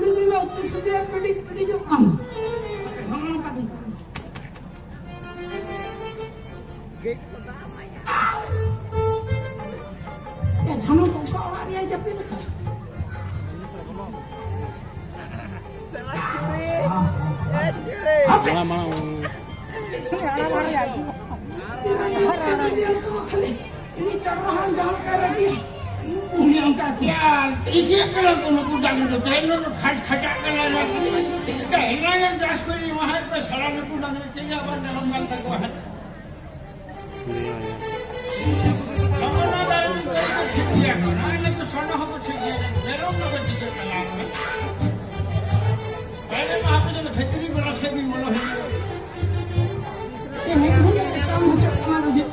कुड़ी दी में उत्ते सुधे पेड़ी पेड़ी जो काम हम का दी गेट पता या जानो तो का आ गया जब भी ना माना माना ini carahan jangan kayak lagi ini angkat ya ini kalau kamu kuda gitu jangan khas khajak kalau lagi kita yang jas kali mahal pe salam kuda gitu ya apa dalam bangsa kuat kamu ada yang cerita kan ini tuh sana apa cerita belum apa cerita kalah pernah mah apa jadi fitri bola sebi bola ini kamu cakap ada je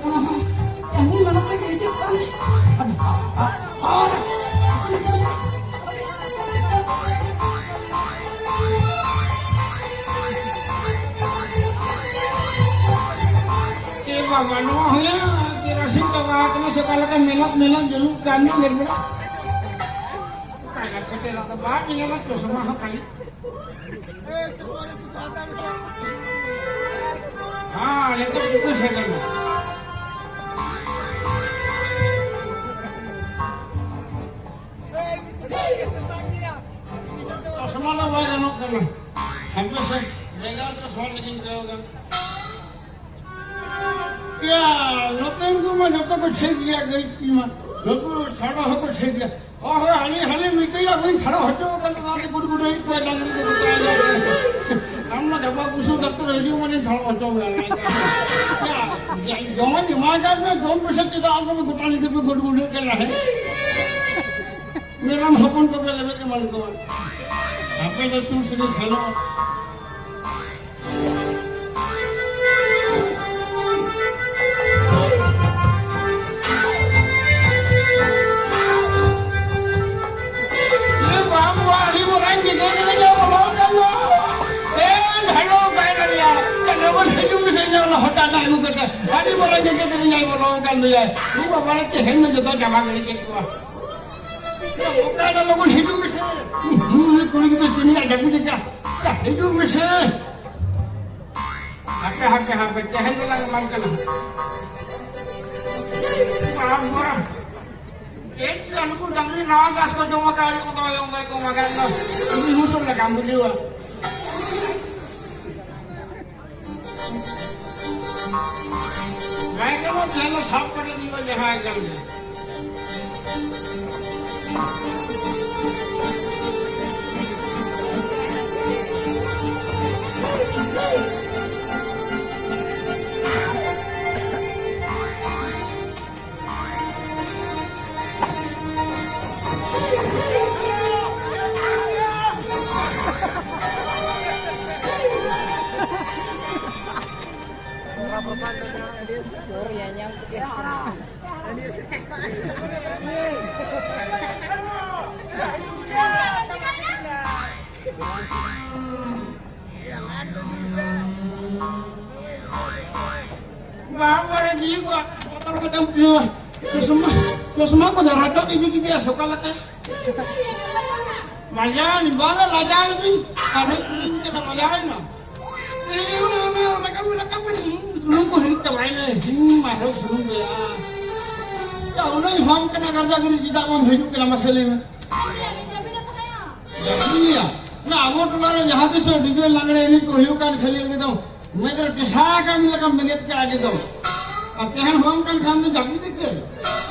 ini mana lagi itu kan Bapak ya kirasin kagak sekali kan melak dulu kami gitu. Kagak kecil atau bapak ini lah tuh semua kali. Itu saya kan. Semua lah baik anak kan. Hampir saya legal terus soal lagi kan. Ya, लोगों को मैं जब तक छेड़ दिया गई थी मैं लोगों छड़ा हो को छेड़ दिया और हाली हाली मिट्टी या कोई छड़ा हो तो कल आके गुड़ गुड़ ही कोई डांगरी को बताया हम ना जब कुछ तब तो रेजियो में छड़ा हो तो या जमा जमा कर में जोन पे सच्ची तो आपको गुटाने के पे गुड़ गुड़ कर रहा है मेरा हपन को पे लेवे के मन को आपे जो सुन सुन हेलो होता ना इनको करता आदि बोला जैसे तेरे नहीं बोला कर दिया ये बाबा ने तो हेन जो तो जमा करके किया ये होता ना लोगों हिजू में से कोई भी दुनिया जब भी क्या हिजू में से हाथे कहन लगा मान कर बाबा एक अनुको डंगरी ना गास को जो मकारी को मकार ना ini musuh lah kamu dia मैं कहो चलो साफ कर दियो जहां कर दे Bawa lagi gua, kotor kadang dia. Semua pada rata ini dia suka lah teh. Majan, bawa lajan ini, ada ini kita majan mah. Ini mereka sebelum kau hidup kemarin, masuk sebelum dia. Ya udah हम kena kerja gini tidak mau hidup kena masalah ini. Iya, nah वो तुम्हारे यहाँ से DJ लगने नहीं कोई kan खेली एकदम मैं तो किसा काम लगा मेहनत के आगे दो अब कहन हम kan खाने जाबी देखे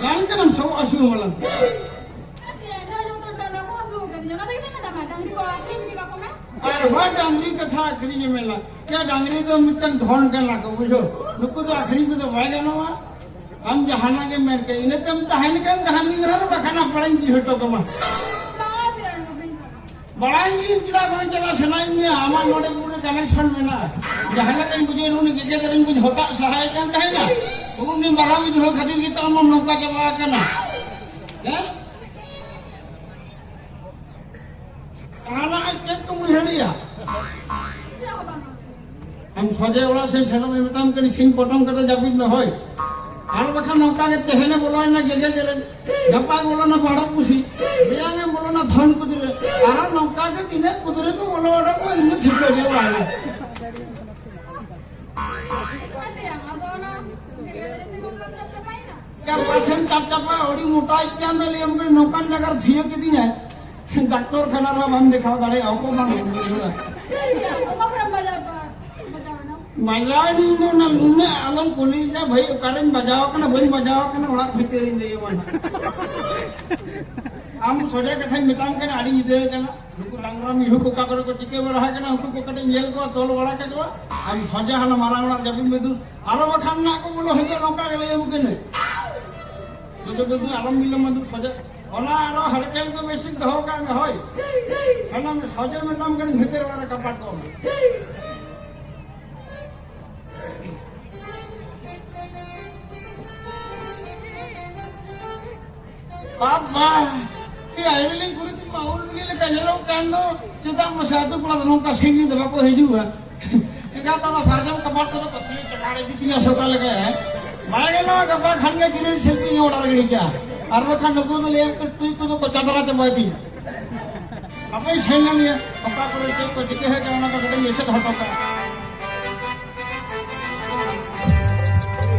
लाइन का हम सब आशु वाला अरे वो डांगरी कथा आखिरी में मिला क्या डांगरी तो मितन ढोन कर लाको बुझो नुको तो आखिरी में तो वाई जानो वा हम जहाना के मेर के इन्हें तम तहन कर दहानी में रहो बखाना पड़ेंगी हटो कमा बड़ा ही जिला कोई चला सुनाई में हमार नोडे पूरे कनेक्शन में ना जहां तक मुझे उन्होंने के करें कुछ होता सहायक करता है ना उन्होंने बड़ा भी जो खातिर की तमाम नौका जमा करना हैं आना के तुम हेड़िया हम सजे वाला से सेना में काम करी सिंह पटम करते जाबिज न होय आर बखा नौका के तेहने बोलो ना गेजे गेले गप्पा बोलो ना बड़ा पूछी बिया ने बोलो ना धन कुदरे आरा नौका के तिने कुदरे को बोलो वाला को इनमें छिपे दे वाला क्या पर्सन चापचापा और मोटा क्या मिले हमको नौका नगर थियो के दिन है डॉक्टर खाना रा हम दिखाओ गाड़ी आपको मान बजाओ नहीं ना ने आलम पुलिस जा भाई कारण बजाओ कना बन बजाओ कना ओड़ा भीतर इन दे मन आम सोडे कथा मिताम कना आड़ी दे कना हुकु लांगराम इहु को काकर को चिके बड़ा है कना हुकु को कटे मेल को तोल बड़ा के को हम सजा हला मारा मारा जब में दू आरो बखान ना को बोलो हे नौका के ले मुके ने तो दू आलम मिले मधु सजा ओला आरो हरकेल को बेसिक दहो का में होय खाना में सजा में नाम कन भीतर वाला कपाट को बाबा ये आइले गुरुती माउल मिले कजलो कानो चिता मसादु पड़नो का सिंगी दबा को हेजुआ एका तना सरजम कपाट को पतली चटाड़े दिखिया सोता लगे है मागेलो गबा खंगे गिरे सेती ओडा गड़ी क्या अरवा का नको तो ले तू को तो चदरा ते माती अपने छैन नहीं पक्का को दिखे है जाना का बड़े ऐसे हटो का